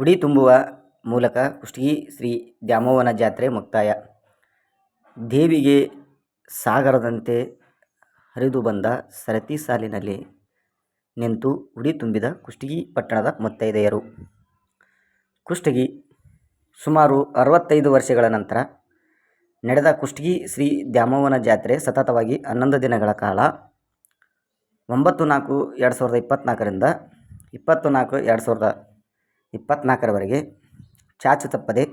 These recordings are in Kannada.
ಉಡಿ ತುಂಬುವ ಮೂಲಕ ಕುಷ್ಟಗಿ ಶ್ರೀ ದ್ಯಾಮವ್ವನ ಜಾತ್ರೆ ಮುಕ್ತಾಯ. ದೇವಿಗೆ ಸಾಗರದಂತೆ ಹರಿದು ಬಂದ ಸರತಿ ಸಾಲಿನಲ್ಲಿ ನಿಂತು ಉಡಿ ತುಂಬಿದ ಕುಷ್ಟಗಿ ಪಟ್ಟಣದ ಮುತ್ತೈದೆಯರು. ಕುಷ್ಟಗಿ ಸುಮಾರು 65 ವರ್ಷಗಳ ನಂತರ ನಡೆದ ಕುಷ್ಟಗಿ ಶ್ರೀ ದ್ಯಾಮವ್ವನ ಜಾತ್ರೆ ಸತತವಾಗಿ 11 ದಿನಗಳ ಕಾಲ 9/4/2024 ರಿಂದ 20/4/2024 ಚಾಚು ತಪ್ಪದೆ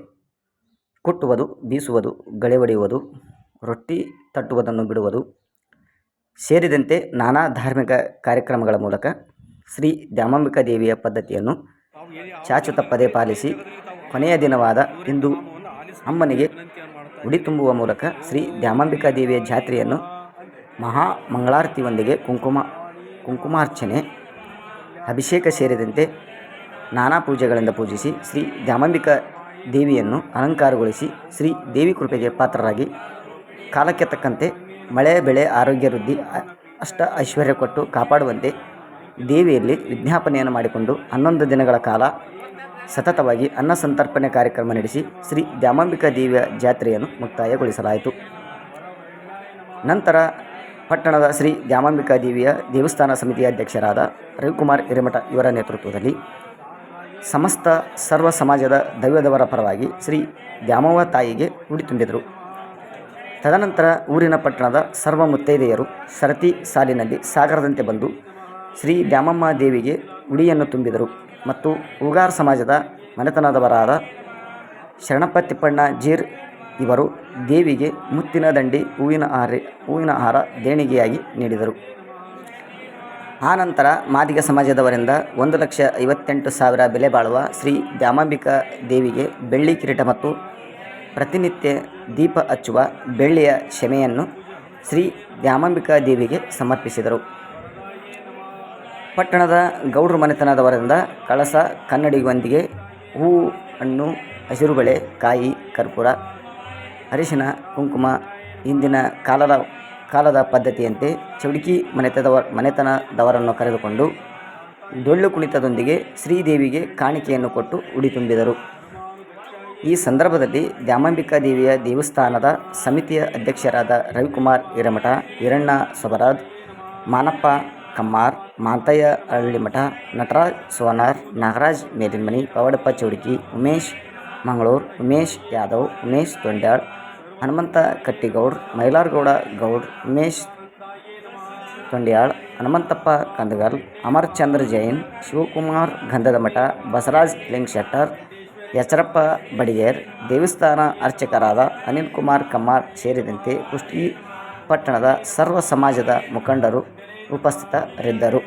ಕುಟ್ಟುವುದು, ಬೀಸುವುದು, ಗಳೆ ಹೊಡೆಯುವುದು, ರೊಟ್ಟಿ ತಟ್ಟುವುದನ್ನು ಬಿಡುವುದು ಸೇರಿದಂತೆ ನಾನಾ ಧಾರ್ಮಿಕ ಕಾರ್ಯಕ್ರಮಗಳ ಮೂಲಕ ಶ್ರೀ ದ್ಯಾಮಾಂಬಿಕಾ ದೇವಿಯ ಪದ್ಧತಿಯನ್ನು ಚಾಚು ತಪ್ಪದೆ ಪಾಲಿಸಿ ಕೊನೆಯ ದಿನವಾದ ಇಂದು ಅಮ್ಮನಿಗೆ ಉಡಿ ತುಂಬುವ ಮೂಲಕ ಶ್ರೀ ದ್ಯಾಮಾಂಬಿಕಾ ದೇವಿಯ ಜಾತ್ರೆಯನ್ನು ಮಹಾ ಮಂಗಳಾರತಿಯೊಂದಿಗೆ ಕುಂಕುಮಾರ್ಚನೆ, ಅಭಿಷೇಕ ಸೇರಿದಂತೆ ನಾನಾ ಪೂಜೆಗಳಿಂದ ಪೂಜಿಸಿ ಶ್ರೀ ದ್ಯಾಮಾಂಬಿಕಾ ದೇವಿಯನ್ನು ಅಲಂಕಾರಗೊಳಿಸಿ ಶ್ರೀ ದೇವಿ ಕೃಪೆಗೆ ಪಾತ್ರರಾಗಿ ಕಾಲಕ್ಕೆ ತಕ್ಕಂತೆ ಮಳೆ ಬೆಳೆ ಆರೋಗ್ಯ ವೃದ್ಧಿ ಅಷ್ಟ ಐಶ್ವರ್ಯ ಕೊಟ್ಟು ಕಾಪಾಡುವಂತೆ ದೇವಿಯಲ್ಲಿ ವಿಜ್ಞಾಪನೆಯನ್ನು ಮಾಡಿಕೊಂಡು 11 ದಿನಗಳ ಕಾಲ ಸತತವಾಗಿ ಅನ್ನ ಸಂತರ್ಪಣೆ ಕಾರ್ಯಕ್ರಮ ನಡೆಸಿ ಶ್ರೀ ದ್ಯಾಮಾಂಬಿಕಾ ದೇವಿಯ ಜಾತ್ರೆಯನ್ನು ಮುಕ್ತಾಯಗೊಳಿಸಲಾಯಿತು. ನಂತರ ಪಟ್ಟಣದ ಶ್ರೀ ದ್ಯಾಮಾಂಬಿಕಾ ದೇವಿಯ ದೇವಸ್ಥಾನ ಸಮಿತಿಯ ಅಧ್ಯಕ್ಷರಾದ ರವಿಕುಮಾರ್ ಹಿರೇಮಠ ಇವರ ನೇತೃತ್ವದಲ್ಲಿ ಸಮಸ್ತ ಸರ್ವ ಸಮಾಜದ ದೈವದವರ ಪರವಾಗಿ ಶ್ರೀ ದ್ಯಾಮವ್ವ ತಾಯಿಗೆ ಉಡಿ ತುಂಬಿದರು. ತದನಂತರ ಊರಿನ ಪಟ್ಟಣದ ಸರ್ವ ಮುತ್ತೈದೆಯರು ಸರತಿ ಸಾಲಿನಲ್ಲಿ ಸಾಗರದಂತೆ ಬಂದು ಶ್ರೀ ದ್ಯಾಮಮ್ಮ ದೇವಿಗೆ ಉಡಿಯನ್ನು ತುಂಬಿದರು ಮತ್ತು ಹೂಗಾರ್ ಸಮಾಜದ ಮನೆತನದವರಾದ ಶರಣಪ್ಪ ತಿಪ್ಪಣ್ಣ ಜೀರ್ ಇವರು ದೇವಿಗೆ ಮುತ್ತಿನ ದಂಡಿ, ಹೂವಿನ ಹಾರ ದೇಣಿಗೆಯಾಗಿ ನೀಡಿದರು. ಆನಂತರ ಮಾದಿಗ ಸಮಾಜದವರಿಂದ 1,58,000 ಬೆಲೆ ಬಾಳುವ ಶ್ರೀ ದ್ಯಾಮಾಂಬಿಕಾ ದೇವಿಗೆ ಬೆಳ್ಳಿ ಕಿರೀಟ ಮತ್ತು ಪ್ರತಿನಿತ್ಯ ದೀಪ ಹಚ್ಚುವ ಬೆಳ್ಳಿಯ ಶಮೆಯನ್ನು ಶ್ರೀ ದ್ಯಾಮಾಂಬಿಕಾ ದೇವಿಗೆ ಸಮರ್ಪಿಸಿದರು. ಪಟ್ಟಣದ ಗೌಡ್ರ ಮನೆತನದವರಿಂದ ಕಳಸ, ಕನ್ನಡಿಗೊಂದಿಗೆ, ಹೂವು, ಹಣ್ಣು, ಹಸಿರು ಬಳೆ, ಕಾಯಿ, ಕರ್ಪೂರ, ಅರಿಶಿನ, ಕುಂಕುಮ ಹಿಂದಿನ ಕಾಲದ ಪದ್ಧತಿಯಂತೆ ಚೌಡಿಕಿ ಮನೆತನದವರನ್ನು ಕರೆದುಕೊಂಡು ಡೊಳ್ಳು ಕುಣಿತದೊಂದಿಗೆ ಶ್ರೀದೇವಿಗೆ ಕಾಣಿಕೆಯನ್ನು ಕೊಟ್ಟು ಉಡಿ ತುಂಬಿದರು. ಈ ಸಂದರ್ಭದಲ್ಲಿ ದ್ಯಾಮಾಂಬಿಕಾ ದೇವಿಯ ದೇವಸ್ಥಾನದ ಸಮಿತಿಯ ಅಧ್ಯಕ್ಷರಾದ ರವಿಕುಮಾರ್ ಹಿರೇಮಠ, ಹಿರಣ್ಣ ಸೊಬರಾದ್, ಮಾನಪ್ಪ ಕಮ್ಮಾರ್, ಮಾಂತಯ್ಯ ಹಳ್ಳಿಮಠ, ನಟರಾಜ್ ಸೋನಾರ್, ನಾಗರಾಜ್ ಮೇಲಿನ್ಮನಿ, ಪವಾಡಪ್ಪ ಚೌಡಿಕಿ, ಉಮೇಶ್ ಮಂಗಳೂರ್, ಉಮೇಶ್ ಯಾದವ್, ಉಮೇಶ್ ತೊಂಡ್ಯಾಳ್, ಹನುಮಂತ ಕಟ್ಟಿಗೌಡ್ರ, ಮೈಲಾರಗೌಡ ಗೌಡ್ರ, ಉಮೇಶ್ ತೊಂಡ್ಯಾಳ್, ಹನುಮಂತಪ್ಪ ಕಂದಗಲ್, ಅಮರ್ಚಂದ್ರ ಜೈನ್, ಶಿವಕುಮಾರ್ ಗಂಧದಮಠ, ಬಸವರಾಜ್ ಲಿಂಗಶೆಟ್ಟರ್, ಯಚರಪ್ಪ ಬಡಿಗೇರ್, ದೇವಸ್ಥಾನ ಅರ್ಚಕರಾದ ಅನಿಲ್ ಕುಮಾರ್ ಕಮ್ಮಾರ್ ಸೇರಿದಂತೆ ಕುಷ್ಟಗಿ ಪಟ್ಟಣದ ಸರ್ವ ಸಮಾಜದ ಮುಖಂಡರು ಉಪಸ್ಥಿತರಿದ್ದರು.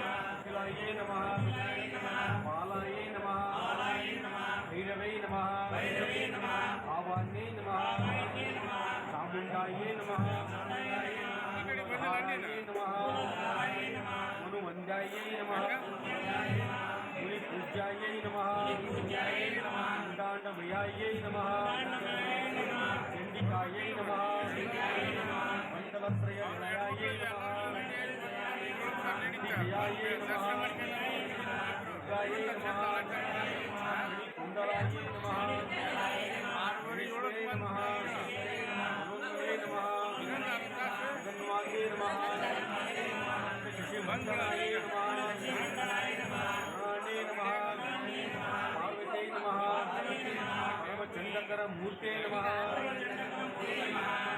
ಮೂರ್ತೆ ನಮಃ,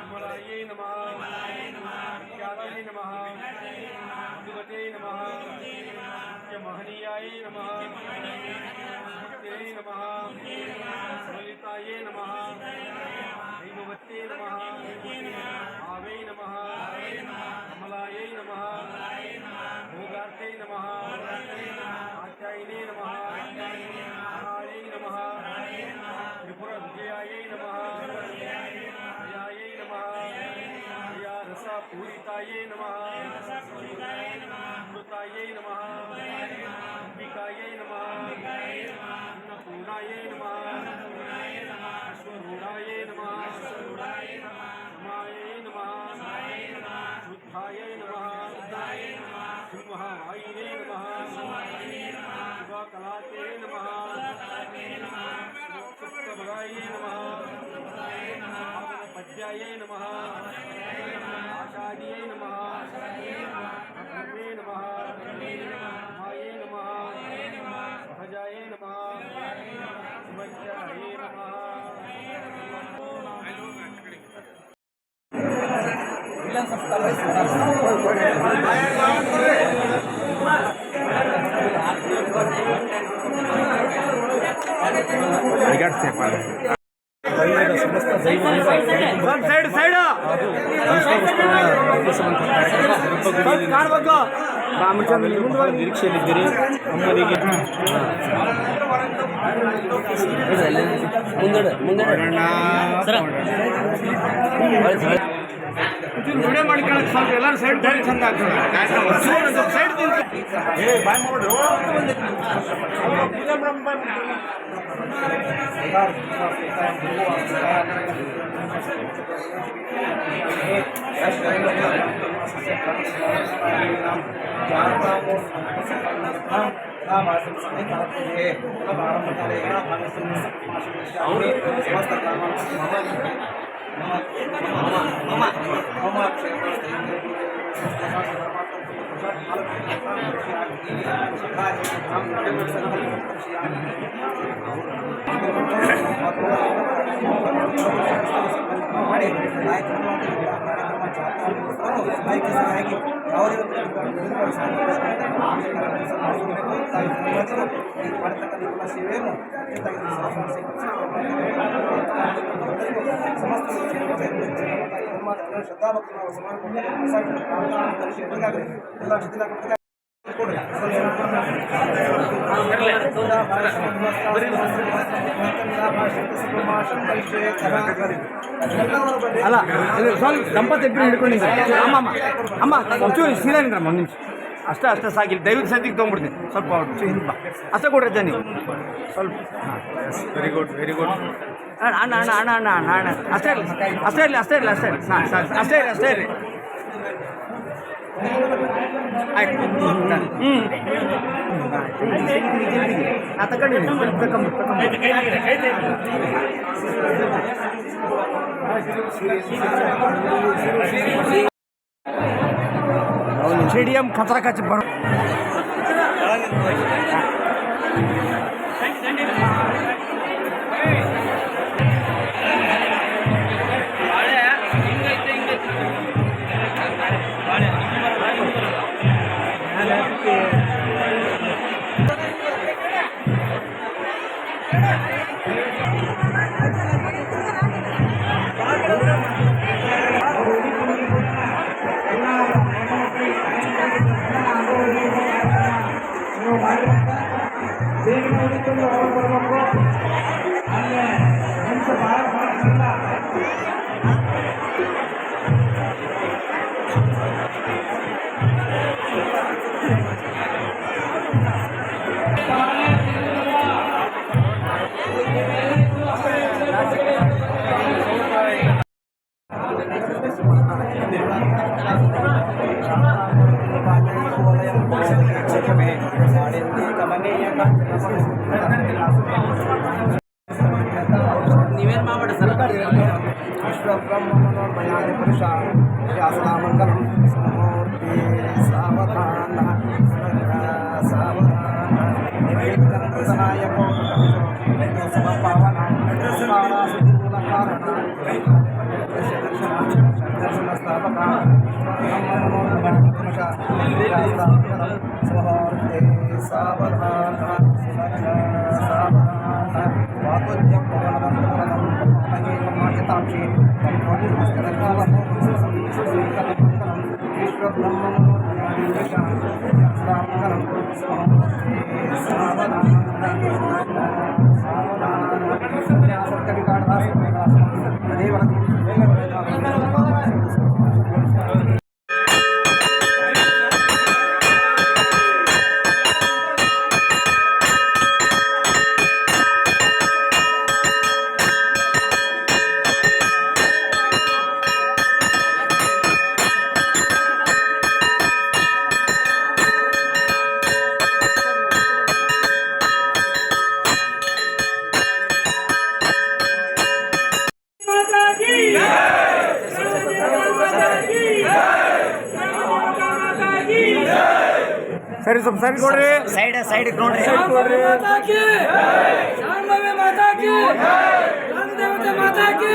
ವಿಮಲಾಯೇ ನಮಃ, ವಿಖ್ಯಾತಯೇ ನಮಃ, ಭಗವತೆ ನಮಃ, ಮಹನೀಯಾಯೇ ನಮಃ, ಮೂರ್ತೆ ನಮಃ, ಲಲಿತಾಯೇ ನಮಃ, ದೈವವತ್ತೇ ನಮಃ, ಭಾವೇ ನಮಃ, ಕಮಲಾಯೇ ನಮಃ, ಭೋಗಾರ್ಥೇ ನಮಃ, ಆಚಾರ್ಯನೇ ನಮಃ, ಮಹಾಳೇ ನಮಃ, ತ್ರಿಪುರ ವಿಜಯಾಯೇ ನಮಃ, ಜಯಾಯೇ ನಮಃ, ಜಯಾ ರಸ ಪೂರಿತಾಯೇ ನಮಃ, ಅಮೃತಾಯೇ ನಮಃ, ಅಂಬಿಕಾಯೇ ನಮಃ, आदित्यायै नमः आषाढ्यै नमः अग्निवे नमः माये नमः सहजायै नमः शिवज्यायै नमः ಸೈಡ್ ಸೈಡ್ ಕಾಣಬೇಕು ನಿರೀಕ್ಷೆಯಲ್ಲಿದ್ದೀರಿ ಅಮ್ಮನಿಗೆ ವಿಡಿಯೋ ಮಾಡ್ಕೊಳಕ್ ಸ್ವಲ್ಪ ಎಲ್ಲರೂ ಸೈಡ್ ಬೇರೆ ಚಂದ ಆಗ್ತದೆ ಸೈಡ್ ಬಾಯ್ ಮಾಡ್ಬಿಡ್ರಿ ಅಲ್ಲ ಸ್ವಲ್ಪ ದಂಪತಿ ಇಬ್ಬರು ಹಿಡ್ಕೊಂಡಿದ್ದಾರೆ ಅಮ್ಮ ಅಮ್ಮ ಒಂಚೂರು ಸೀದಾ ನಿಂದ್ರಮ್ಮ ಒಂದು ನಿಮಿಷ ಅಷ್ಟೇ ಅಷ್ಟೇ ಸಾಕಿಲ್ಲ ದಯವಿಟ್ಟು ಸದ್ಯಕ್ಕೆ ತೊಗೊಂಡ್ಬಿಡ್ತೀನಿ ಸ್ವಲ್ಪ ಹಿಂದೆ ಬಾ ಅಷ್ಟೇ ಕೊಡ್ರಿ ಅಜ್ಜ ನೀವು ಸ್ವಲ್ಪ ವೆರಿ ಗುಡ್ ವೆರಿ ಗುಡ್ ಅಣ್ಣ ಅಣ್ಣ ಅಣ್ಣ ಅಣ್ಣ ಅಣ್ಣ ಅಣ್ಣ ಅಣ್ಣ ಅಷ್ಟೇ ಇರಲಿ ಅಷ್ಟೇ ಇರಲಿ ಅಷ್ಟೇ ಇರಲಿ ಅಷ್ಟೇ ಇರಲಿ ಹಾಂ ಸಾಕು ಅಷ್ಟೇ ಇರಲಿ ಅಷ್ಟೇ ಇರಲಿ ಆಯ್ತು ನಾ ತಗೊಂಡಿದ್ದೀನಿ ಸ್ಟೇಡಿಯಂ ಖತರಾ ಕಚ್ಚಿ ಬರೋ ನೀವೇನು ಮಾಡ್ಬೇಡಿ ಸರ್ ವಿಶ್ವಬ್ರಹ್ಮಣೋನ್ಮಯಾದಿ ಪುರುಷ ಶಾಸ್ತಾಮಂಗಲಂ ಸಮೂರ್ತಿ ಸಾವಧಾನ ಸಾವಧಾನ ನಿರ್ವಿಘ್ನಂ ಪ್ರಸನ್ನಾಯ ಸಮಪಾವನ ಸುಖಾರಾಸುತಿಮೂಲ ಕಾರಣ ದರ್ಶನ ಸ್ಥಾಪಕ ಬ್ರಹ್ಮಣೋನ್ಮಯಾದಿ ಶಾಸ್ತಾಮಂಗಲಂ ಸಮೂರ್ತಿ ಸಾವಧಾನ ಸಾವಧಾನ ವಾಕುದ್ಯಂ ಪವನದಂತರಂ ಮಾಯತಾಕ್ಷಿ ಸರಿ ಸ್ವಲ್ಪ ಸರಿ ಕೊಡ್ರಿ. ಸೈಡ್ ನೋಡ್ರಿ. माता की रामदेवी माता की रामदेवते माता की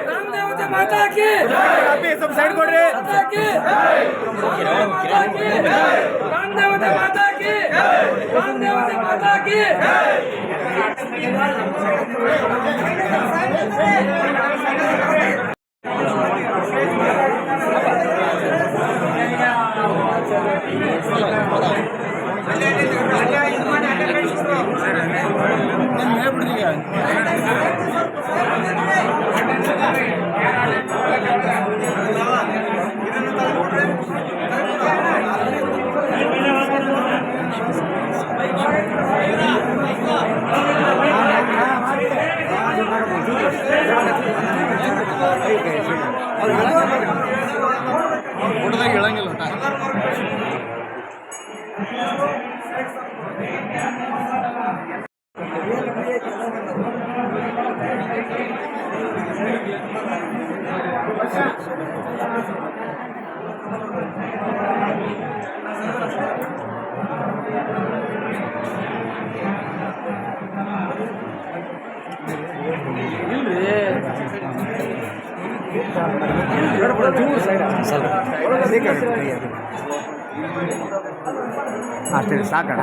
रामदेवते माता की ಕಾಪಿ ಸ್ವಲ್ಪ ಸೈಡ್ ಕೊಡ್ರಿ. माता की माता की रामदेवते माता की रामदेवते माता की ಅಷ್ಟೇ ಸಾಕಣ.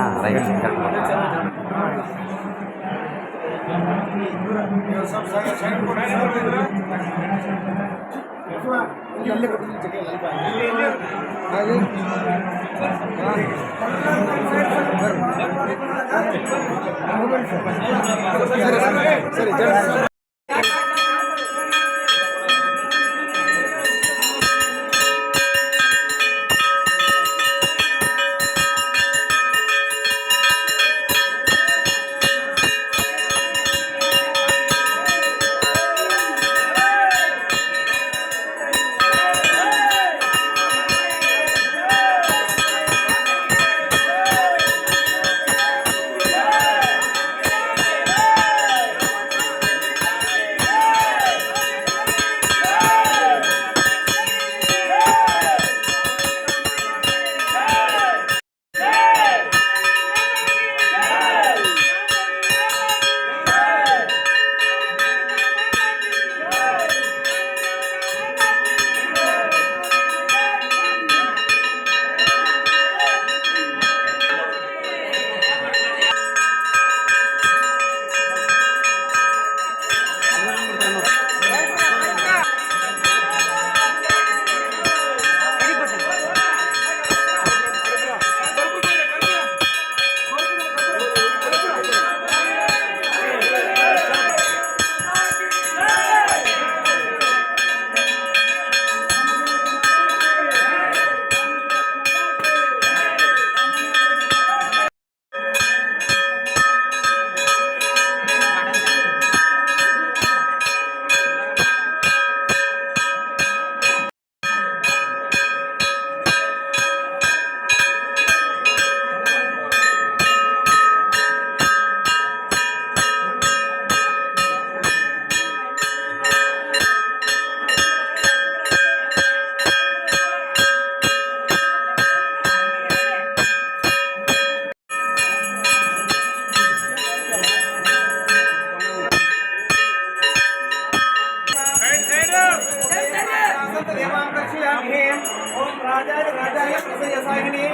ओम राजाय राजाय प्रसयसागिनी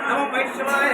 नमो वैष्णवाय